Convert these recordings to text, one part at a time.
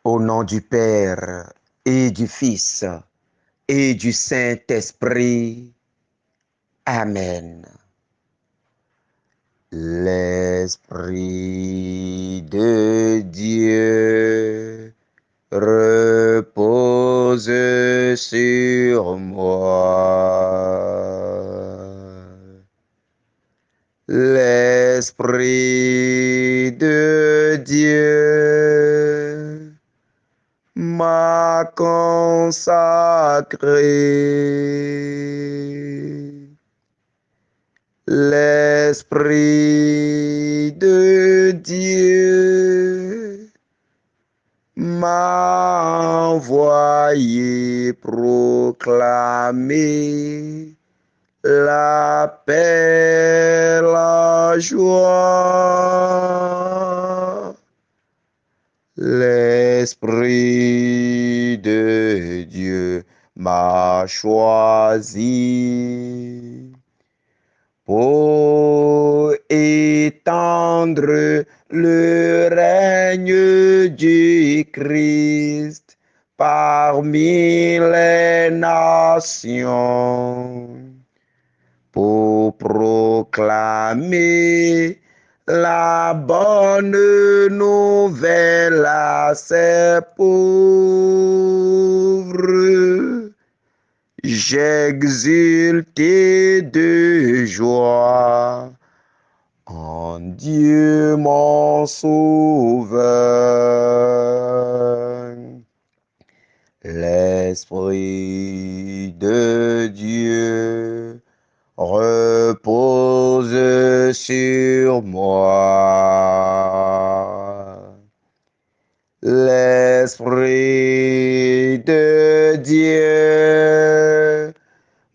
Au nom du Père et du Fils et du Saint-Esprit. Amen. L'Esprit de Dieu repose sur moi. L'Esprit de Dieu m'a consacré. L'Esprit de Dieu m'a envoyé proclamer la paix, la joie. L'Esprit de Dieu m'a choisi pour étendre le règne du Christ parmi les nations, pour proclamer la bonne nouvelle à ses pauvres. J'exulte de joie en Dieu mon sauveur. L'Esprit de Dieu repose sur moi. L'Esprit de Dieu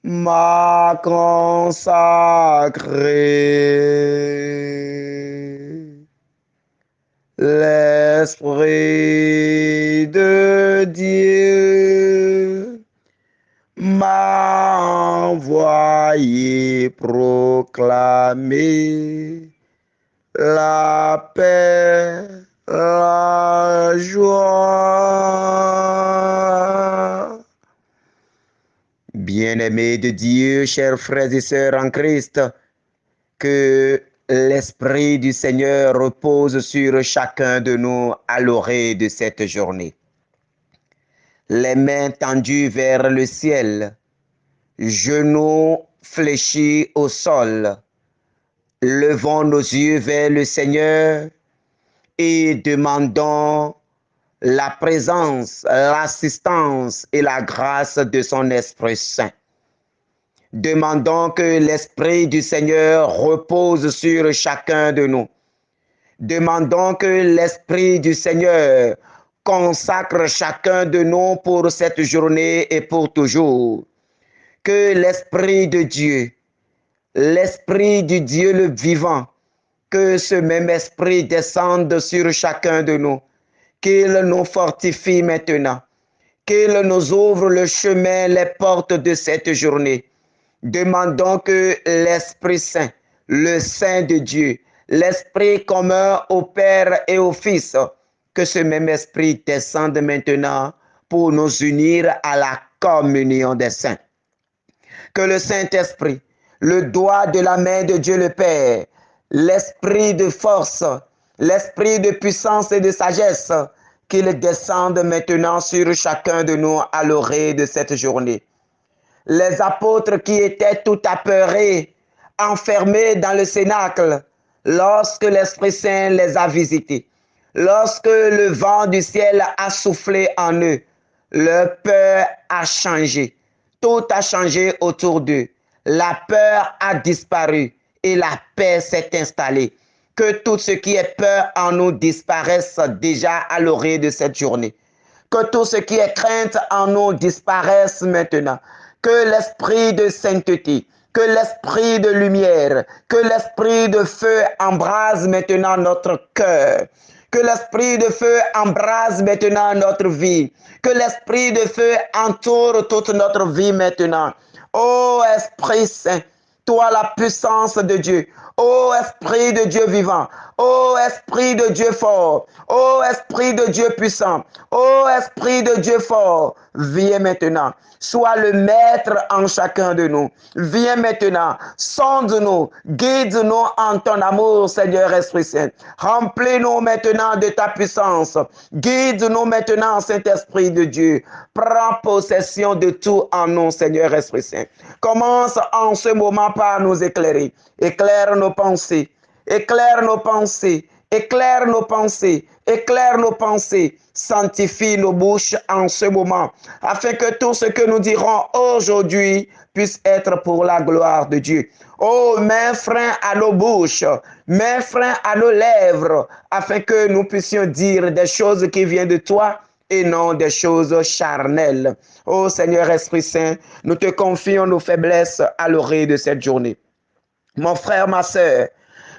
m'a consacré. L'Esprit de Dieu m'a envoyé proclamer la paix, la joie. Bien-aimés de Dieu, chers frères et sœurs en Christ, que l'Esprit du Seigneur repose sur chacun de nous à l'orée de cette journée. Les mains tendues vers le ciel, genoux fléchis au sol, levons nos yeux vers le Seigneur et demandons la présence, l'assistance et la grâce de son Esprit Saint. Demandons que l'Esprit du Seigneur repose sur chacun de nous. Demandons que l'Esprit du Seigneur consacre chacun de nous pour cette journée et pour toujours. Que l'Esprit de Dieu, l'Esprit du Dieu le vivant, que ce même Esprit descende sur chacun de nous, qu'il nous fortifie maintenant, qu'il nous ouvre le chemin, les portes de cette journée. Demandons que l'Esprit Saint, le Saint de Dieu, l'Esprit commun au Père et au Fils, que ce même Esprit descende maintenant pour nous unir à la communion des saints. Que le Saint-Esprit, le doigt de la main de Dieu le Père, l'Esprit de force, l'Esprit de puissance et de sagesse, qu'il descende maintenant sur chacun de nous à l'orée de cette journée. Les apôtres qui étaient tout apeurés, enfermés dans le cénacle, lorsque l'Esprit Saint les a visités, lorsque le vent du ciel a soufflé en eux, leur peur a changé. Tout a changé autour d'eux. La peur a disparu et la paix s'est installée. Que tout ce qui est peur en nous disparaisse déjà à l'orée de cette journée. Que tout ce qui est crainte en nous disparaisse maintenant. Que l'esprit de sainteté, que l'esprit de lumière, que l'esprit de feu embrase maintenant notre cœur. Que l'esprit de feu embrase maintenant notre vie. Que l'esprit de feu entoure toute notre vie maintenant. Ô Esprit Saint, toi la puissance de Dieu, Ô Esprit de Dieu vivant, ô Esprit de Dieu fort, ô Esprit de Dieu puissant, ô Esprit de Dieu fort, viens maintenant. Sois le maître en chacun de nous. Viens maintenant, sonde-nous, guide-nous en ton amour, Seigneur Esprit Saint. Remplis-nous maintenant de ta puissance. Guide-nous maintenant, Saint-Esprit de Dieu. Prends possession de tout en nous, Seigneur Esprit Saint. Commence en ce moment par nous éclairer. Éclaire nos pensées. Éclaire nos pensées. Éclaire nos pensées. Éclaire nos pensées. Sanctifie nos bouches en ce moment, afin que tout ce que nous dirons aujourd'hui puisse être pour la gloire de Dieu. Oh, mets frein à nos bouches, mets frein à nos lèvres, afin que nous puissions dire des choses qui viennent de toi et non des choses charnelles. Oh Seigneur Esprit Saint, nous te confions nos faiblesses à l'oreille de cette journée. Mon frère, ma sœur,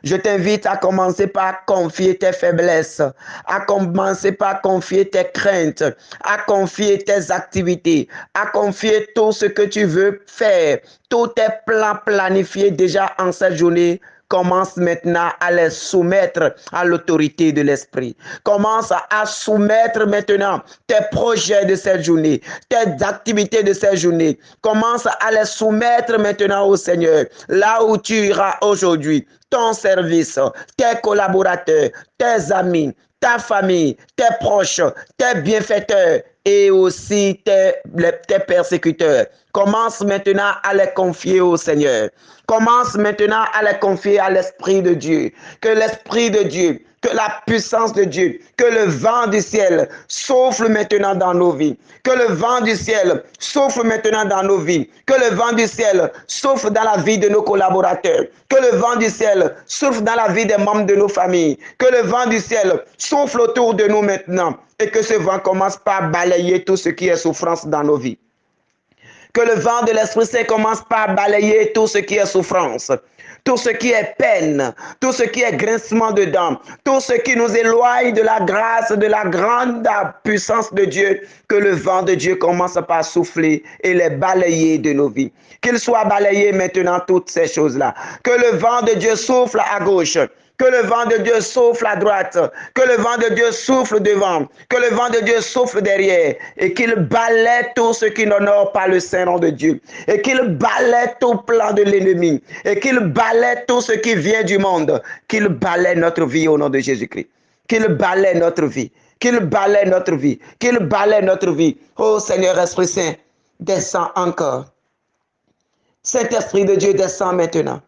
je t'invite à commencer par confier tes faiblesses, à commencer par confier tes craintes, à confier tes activités, à confier tout ce que tu veux faire, tous tes plans planifiés déjà en cette journée. Commence maintenant à les soumettre à l'autorité de l'Esprit. Commence à soumettre maintenant tes projets de cette journée, tes activités de cette journée. Commence à les soumettre maintenant au Seigneur. Là où tu iras aujourd'hui, ton service, tes collaborateurs, tes amis, ta famille, tes proches, tes bienfaiteurs et aussi tes persécuteurs. Commence maintenant à les confier au Seigneur. Commence maintenant à les confier à l'Esprit de Dieu. Que l'Esprit de Dieu, que la puissance de Dieu, que le vent du ciel souffle maintenant dans nos vies. Que le vent du ciel souffle maintenant dans nos vies. Que le vent du ciel souffle dans la vie de nos collaborateurs. Que le vent du ciel souffle dans la vie des membres de nos familles. Que le vent du ciel souffle autour de nous maintenant. Et que ce vent commence par balayer tout ce qui est souffrance dans nos vies. Que le vent de l'Esprit Saint commence par balayer tout ce qui est souffrance, tout ce qui est peine, tout ce qui est grincement de dents, tout ce qui nous éloigne de la grâce, de la grande puissance de Dieu. Que le vent de Dieu commence par souffler et les balayer de nos vies. Qu'il soit balayé maintenant toutes ces choses-là. Que le vent de Dieu souffle à gauche. Que le vent de Dieu souffle à droite, que le vent de Dieu souffle devant, que le vent de Dieu souffle derrière, et qu'il balaie tout ce qui n'honore pas le Saint-Nom de Dieu, et qu'il balaie tout plan de l'ennemi, et qu'il balaie tout ce qui vient du monde, qu'il balaie notre vie au nom de Jésus-Christ, qu'il balaie notre vie, qu'il balaie notre vie, qu'il balaie notre vie. Oh Seigneur Esprit Saint, descends encore. Saint-Esprit de Dieu, descends maintenant.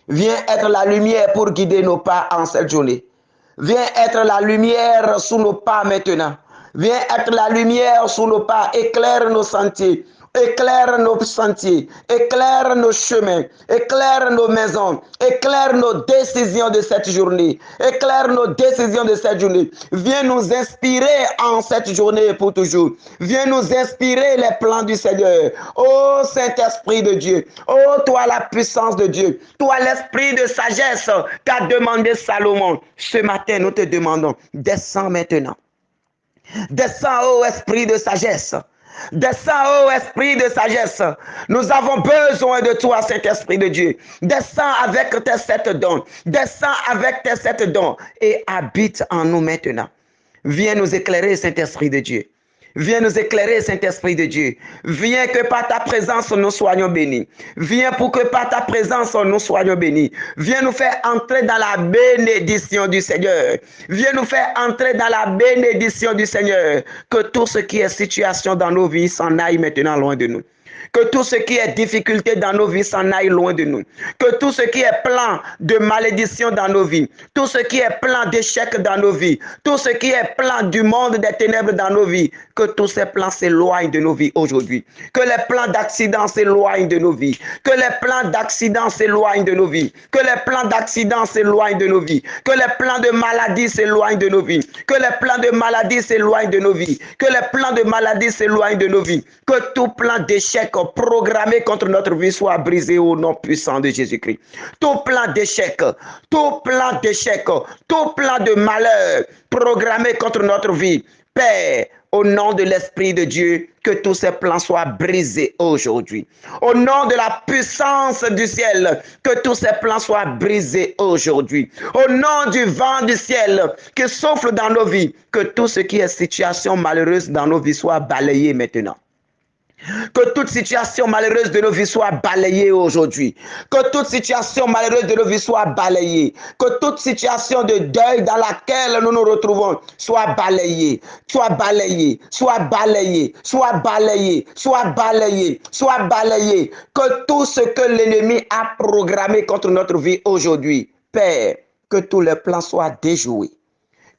Viens être la lumière pour guider nos pas en cette journée. Viens être la lumière sous nos pas maintenant. Viens être la lumière sous nos pas. Éclaire nos sentiers. Éclaire nos sentiers. Éclaire nos chemins. Éclaire nos maisons. Éclaire nos décisions de cette journée. Éclaire nos décisions de cette journée. Viens nous inspirer en cette journée pour toujours. Viens nous inspirer les plans du Seigneur. Ô Saint-Esprit de Dieu. Ô toi la puissance de Dieu. Toi l'esprit de sagesse qu'a demandé Salomon. Ce matin, nous te demandons, descends maintenant. Descends, ô esprit de sagesse. Descends, ô esprit de sagesse. Nous avons besoin de toi, Saint-Esprit de Dieu. Descends avec tes 7 dons. Descends avec tes 7 dons et habite en nous maintenant. Viens nous éclairer, Saint-Esprit de Dieu. Viens nous éclairer, Saint-Esprit de Dieu. Viens que par ta présence, nous soyons bénis. Viens pour que par ta présence, nous soyons bénis. Viens nous faire entrer dans la bénédiction du Seigneur. Viens nous faire entrer dans la bénédiction du Seigneur. Que tout ce qui est situation dans nos vies s'en aille maintenant loin de nous. Que tout ce qui est difficulté dans nos vies s'en aille loin de nous. Que tout ce qui est plan de malédiction dans nos vies, tout ce qui est plan d'échec dans nos vies, tout ce qui est plan du monde des ténèbres dans nos vies, que tous ces plans s'éloignent de nos vies aujourd'hui. Que les plans d'accident s'éloignent de nos vies. Que les plans d'accident s'éloignent de nos vies. Que les plans d'accident s'éloignent de nos vies. Que les plans de maladie s'éloignent de nos vies. Que les plans de maladie s'éloignent de nos vies. Que les plans de maladie s'éloignent de nos vies. Que tout plan d'échec programmé contre notre vie soit brisé au nom puissant de Jésus-Christ. Tout plan d'échec, tout plan d'échec, tout plan de malheur programmé contre notre vie, Père, Au nom de l'Esprit de Dieu, que tous ces plans soient brisés aujourd'hui. Au nom de la puissance du ciel, que tous ces plans soient brisés aujourd'hui. Au nom du vent du ciel qui souffle dans nos vies, que tout ce qui est situation malheureuse dans nos vies soit balayé maintenant. Que toute situation malheureuse de nos vies soit balayée aujourd'hui. Que toute situation malheureuse de nos vies soit balayée. Que toute situation de deuil dans laquelle nous nous retrouvons soit balayée, soit balayée, soit balayée, soit balayée, soit balayée, soit balayée. Que tout ce que l'ennemi a programmé contre notre vie aujourd'hui, Père, que tous les plans soient déjoués.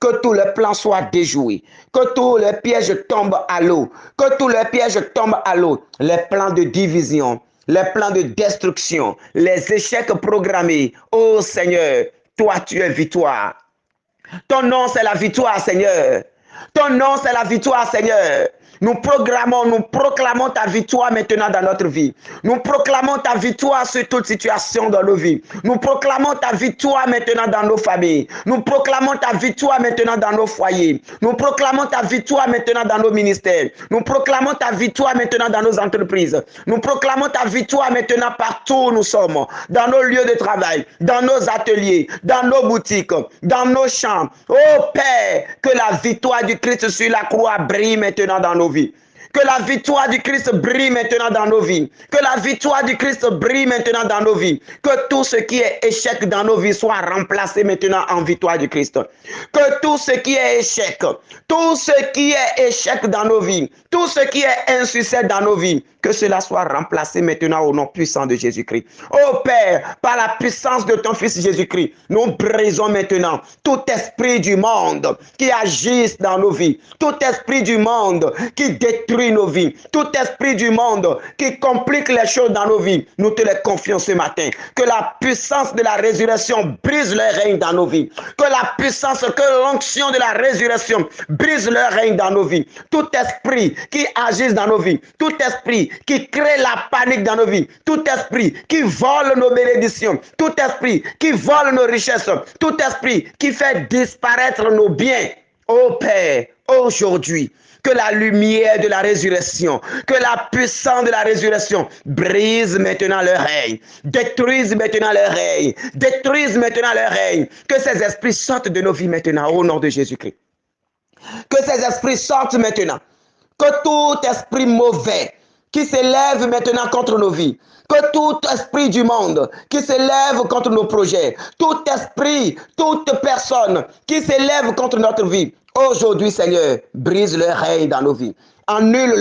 Que tous les plans soient déjoués, que tous les pièges tombent à l'eau, que tous les pièges tombent à l'eau, les plans de division, les plans de destruction, les échecs programmés. Oh Seigneur, toi tu es victoire. Ton nom c'est la victoire, Seigneur. Ton nom c'est la victoire, Seigneur. Nous proclamons ta victoire maintenant dans notre vie. Nous proclamons ta victoire sur toute situation dans nos vies. Nous proclamons ta victoire maintenant dans nos familles. Nous proclamons ta victoire maintenant dans nos foyers. Nous proclamons ta victoire maintenant dans nos ministères. Nous proclamons ta victoire maintenant dans nos entreprises. Nous proclamons ta victoire maintenant partout où nous sommes. Dans nos lieux de travail, dans nos ateliers, dans nos boutiques, dans nos champs. Oh Père, que la victoire du Christ sur la croix brille maintenant dans nos vies. Que la victoire du Christ brille maintenant dans nos vies. Que la victoire du Christ brille maintenant dans nos vies. Que tout ce qui est échec dans nos vies soit remplacé maintenant en victoire du Christ. Que tout ce qui est échec, tout ce qui est échec dans nos vies, tout ce qui est insuccès dans nos vies, que cela soit remplacé maintenant au nom puissant de Jésus-Christ. Oh Père, par la puissance de ton Fils Jésus-Christ, nous brisons maintenant tout esprit du monde qui agisse dans nos vies, tout esprit du monde qui détruit nos vies, tout esprit du monde qui complique les choses dans nos vies. Nous te les confions ce matin. Que la puissance de la résurrection brise le règne dans nos vies. Que la puissance, que l'onction de la résurrection brise le règne dans nos vies. Tout esprit qui agisse dans nos vies, tout esprit qui crée la panique dans nos vies, tout esprit qui vole nos bénédictions, tout esprit qui vole nos richesses, tout esprit qui fait disparaître nos biens. Ô Père, aujourd'hui, que la lumière de la résurrection, que la puissance de la résurrection brise maintenant le règne, détruise maintenant le règne, détruise maintenant le règne. Que ces esprits sortent de nos vies maintenant au nom de Jésus-Christ. Que ces esprits sortent maintenant. Que tout esprit mauvais qui s'élève maintenant contre nos vies, que tout esprit du monde qui s'élève contre nos projets, tout esprit, toute personne qui s'élève contre notre vie, aujourd'hui, Seigneur, brise leur règne dans nos vies. Annule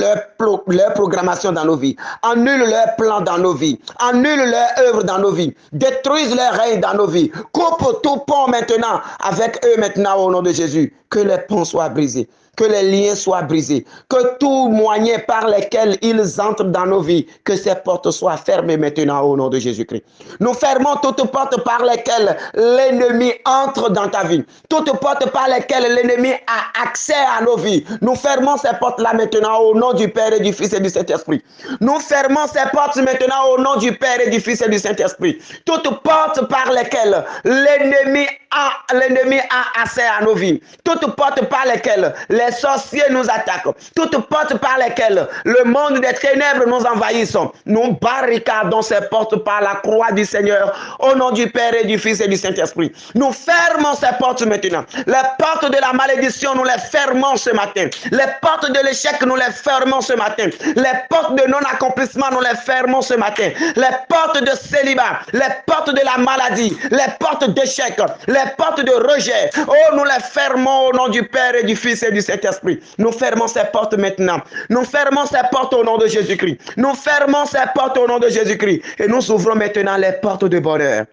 leur programmation dans nos vies. Annule leur plan dans nos vies. Annule leur œuvre dans nos vies. Détruise leur règne dans nos vies. Coupe tout pont maintenant avec eux maintenant au nom de Jésus. Que les ponts soient brisés. Que les liens soient brisés, que tout moyen par lequel ils entrent dans nos vies, que ces portes soient fermées maintenant au nom de Jésus-Christ. Nous fermons toutes portes par lesquelles l'ennemi entre dans ta vie, toutes portes par lesquelles l'ennemi a accès à nos vies. Nous fermons ces portes-là maintenant au nom du Père et du Fils et du Saint-Esprit. Nous fermons ces portes maintenant au nom du Père et du Fils et du Saint-Esprit. Toutes portes par lesquelles l'ennemi a accès à nos vies, toutes portes par lesquelles les sorciers nous attaquent, toutes portes par lesquelles le monde des ténèbres nous envahisse, nous barricadons ces portes par la croix du Seigneur, au nom du Père et du Fils et du Saint-Esprit. Nous fermons ces portes maintenant. Les portes de la malédiction, nous les fermons ce matin. Les portes de l'échec, nous les fermons ce matin. Les portes de non-accomplissement, nous les fermons ce matin. Les portes de célibat, les portes de la maladie, les portes d'échec, les portes de rejet, oh, nous les fermons au nom du Père et du Fils et du Saint-Esprit. Nous fermons ces portes maintenant. Nous fermons ces portes au nom de Jésus-Christ. Nous fermons ces portes au nom de Jésus-Christ. Et nous ouvrons maintenant les portes de bonheur.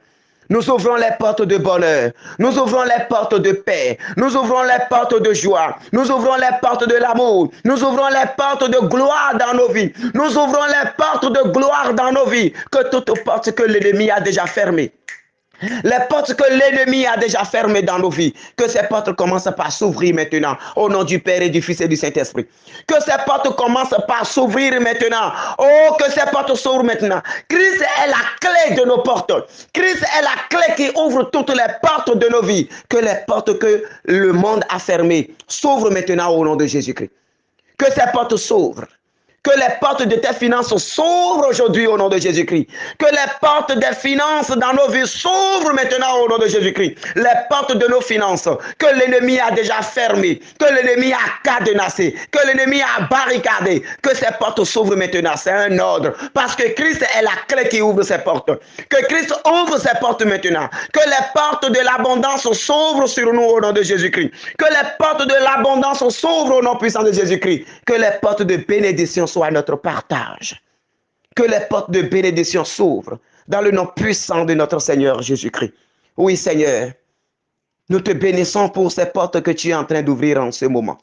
Nous ouvrons les portes de bonheur. Nous ouvrons les portes de paix. Nous ouvrons les portes de joie. Nous ouvrons les portes de l'amour. Nous ouvrons les portes de gloire dans nos vies. Nous ouvrons les portes de gloire dans nos vies. Que toutes portes que l'ennemi a déjà fermées, les portes que l'ennemi a déjà fermées dans nos vies, que ces portes commencent par s'ouvrir maintenant au nom du Père et du Fils et du Saint-Esprit. Que ces portes commencent par s'ouvrir maintenant. Oh, que ces portes s'ouvrent maintenant. Christ est la clé de nos portes. Christ est la clé qui ouvre toutes les portes de nos vies. Que les portes que le monde a fermées s'ouvrent maintenant au nom de Jésus-Christ. Que ces portes s'ouvrent. Que les portes de tes finances s'ouvrent aujourd'hui au nom de Jésus-Christ. Que les portes des finances dans nos vies s'ouvrent maintenant au nom de Jésus-Christ. Les portes de nos finances que l'ennemi a déjà fermées, que l'ennemi a cadenassées, que l'ennemi a barricadées, que ces portes s'ouvrent maintenant. C'est un ordre. Parce que Christ est la clé qui ouvre ces portes. Que Christ ouvre ces portes maintenant. Que les portes de l'abondance s'ouvrent sur nous au nom de Jésus-Christ. Que les portes de l'abondance s'ouvrent au nom puissant de Jésus-Christ. Que les portes de bénédiction soit notre partage. Que les portes de bénédiction s'ouvrent dans le nom puissant de notre Seigneur Jésus-Christ. Oui, Seigneur, nous te bénissons pour ces portes que tu es en train d'ouvrir en ce moment.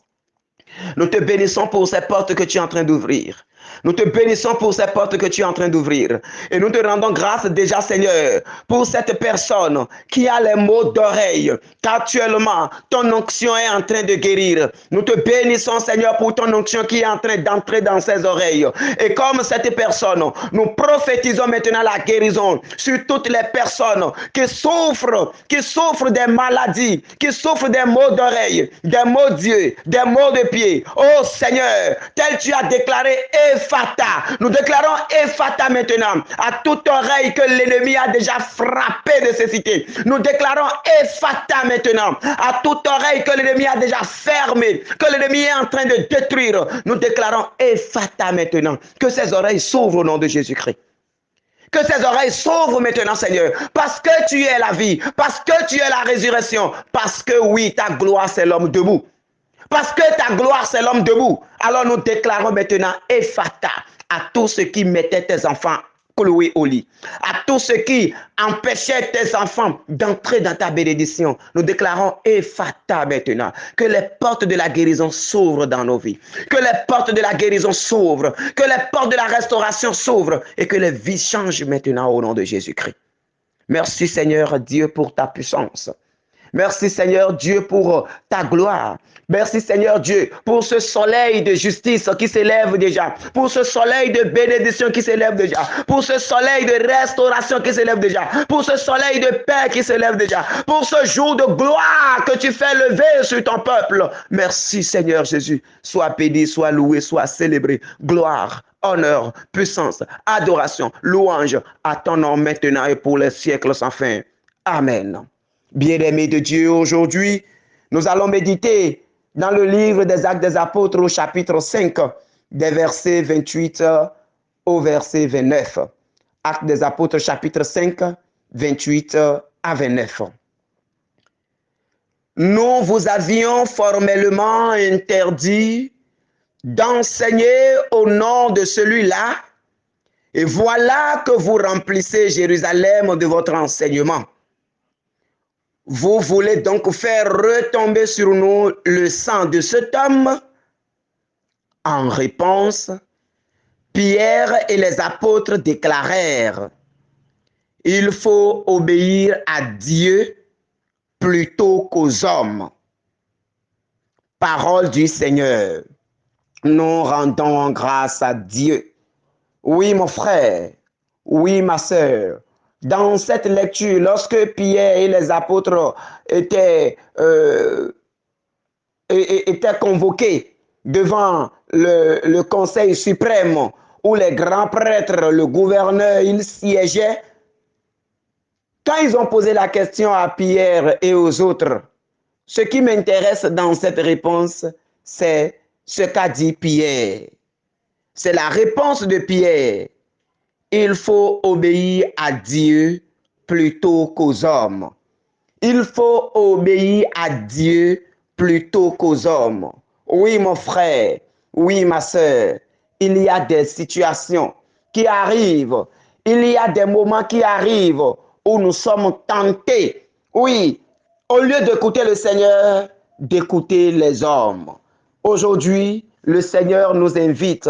Nous te bénissons pour ces portes que tu es en train d'ouvrir. Nous te bénissons pour ces portes que tu es en train d'ouvrir. Et nous te rendons grâce déjà, Seigneur, pour cette personne qui a les maux d'oreille, qu'actuellement, ton onction est en train de guérir. Nous te bénissons, Seigneur, pour ton onction qui est en train d'entrer dans ses oreilles. Et comme cette personne, nous prophétisons maintenant la guérison sur toutes les personnes qui souffrent des maladies, qui souffrent des maux d'oreille, des maux d'yeux, des maux de pied. Oh Seigneur, tel tu as déclaré Ephata. Nous déclarons Ephata maintenant à toute oreille que l'ennemi a déjà frappé de cécité. Nous déclarons Ephata maintenant à toute oreille que l'ennemi a déjà fermé, que l'ennemi est en train de détruire. Nous déclarons Ephata maintenant. Que ces oreilles s'ouvrent au nom de Jésus-Christ. Que ces oreilles s'ouvrent maintenant, Seigneur, parce que tu es la vie, parce que tu es la résurrection, parce que oui, ta gloire, c'est l'homme debout. Parce que ta gloire, c'est l'homme debout. Alors nous déclarons maintenant Ephata à tous ceux qui mettaient tes enfants cloués au lit. À tous ceux qui empêchaient tes enfants d'entrer dans ta bénédiction. Nous déclarons Ephata maintenant. Que les portes de la guérison s'ouvrent dans nos vies. Que les portes de la guérison s'ouvrent. Que les portes de la restauration s'ouvrent. Et que les vies changent maintenant au nom de Jésus-Christ. Merci Seigneur Dieu pour ta puissance. Merci Seigneur Dieu pour ta gloire. Merci Seigneur Dieu pour ce soleil de justice qui s'élève déjà. Pour ce soleil de bénédiction qui s'élève déjà. Pour ce soleil de restauration qui s'élève déjà. Pour ce soleil de paix qui s'élève déjà. Pour ce jour de gloire que tu fais lever sur ton peuple. Merci Seigneur Jésus. Sois béni, sois loué, sois célébré. Gloire, honneur, puissance, adoration, louange à ton nom maintenant et pour les siècles sans fin. Amen. Bien-aimés de Dieu, aujourd'hui, nous allons méditer dans le livre des Actes des Apôtres au chapitre 5, des versets 28 au verset 29. Actes des Apôtres, chapitre 5, 28 à 29. Nous vous avions formellement interdit d'enseigner au nom de celui-là, et voilà que vous remplissez Jérusalem de votre enseignement. Vous voulez donc faire retomber sur nous le sang de cet homme? En réponse, Pierre et les apôtres déclarèrent: il faut obéir à Dieu plutôt qu'aux hommes. Parole du Seigneur. Nous rendons grâce à Dieu. Oui, mon frère, oui, ma sœur. Dans cette lecture, lorsque Pierre et les apôtres étaient convoqués devant le Conseil suprême, où les grands prêtres, le gouverneur, ils siégeaient, quand ils ont posé la question à Pierre et aux autres, ce qui m'intéresse dans cette réponse, c'est ce qu'a dit Pierre. C'est la réponse de Pierre. Il faut obéir à Dieu plutôt qu'aux hommes. Il faut obéir à Dieu plutôt qu'aux hommes. Oui, mon frère, oui, ma sœur, il y a des situations qui arrivent, il y a des moments qui arrivent où nous sommes tentés, oui, au lieu d'écouter le Seigneur, d'écouter les hommes. Aujourd'hui, le Seigneur nous invite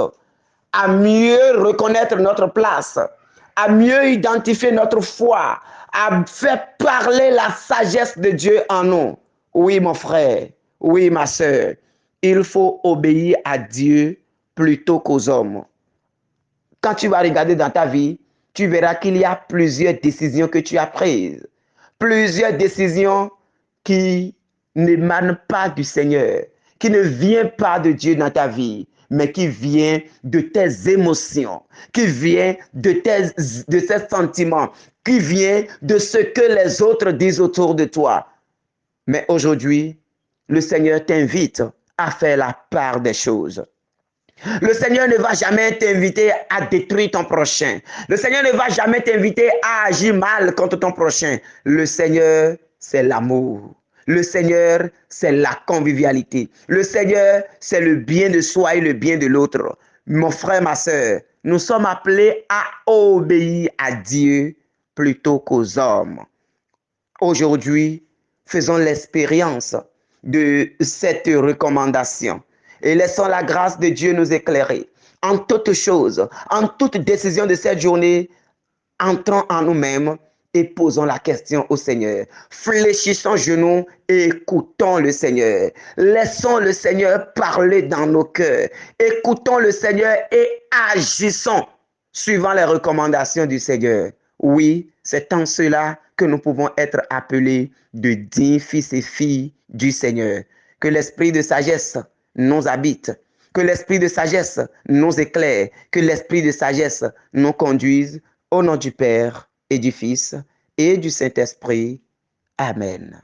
à mieux reconnaître notre place, à mieux identifier notre foi, à faire parler la sagesse de Dieu en nous. Oui, mon frère, oui, ma sœur, il faut obéir à Dieu plutôt qu'aux hommes. Quand tu vas regarder dans ta vie, tu verras qu'il y a plusieurs décisions que tu as prises. Plusieurs décisions qui n'émanent pas du Seigneur, qui ne vient pas de Dieu dans ta vie, mais qui vient de tes émotions, qui vient de tes sentiments, qui vient de ce que les autres disent autour de toi. Mais aujourd'hui, le Seigneur t'invite à faire la part des choses. Le Seigneur ne va jamais t'inviter à détruire ton prochain. Le Seigneur ne va jamais t'inviter à agir mal contre ton prochain. Le Seigneur, c'est l'amour. Le Seigneur, c'est la convivialité. Le Seigneur, c'est le bien de soi et le bien de l'autre. Mon frère, ma soeur, nous sommes appelés à obéir à Dieu plutôt qu'aux hommes. Aujourd'hui, faisons l'expérience de cette recommandation et laissons la grâce de Dieu nous éclairer. En toutes choses, en toute décision de cette journée, entrons en nous-mêmes et posons la question au Seigneur. Fléchissons genoux et écoutons le Seigneur. Laissons le Seigneur parler dans nos cœurs. Écoutons le Seigneur et agissons suivant les recommandations du Seigneur. Oui, c'est en cela que nous pouvons être appelés de dignes fils et filles du Seigneur. Que l'esprit de sagesse nous habite, que l'esprit de sagesse nous éclaire, que l'esprit de sagesse nous conduise au nom du Père et du Fils et du Saint-Esprit. Amen.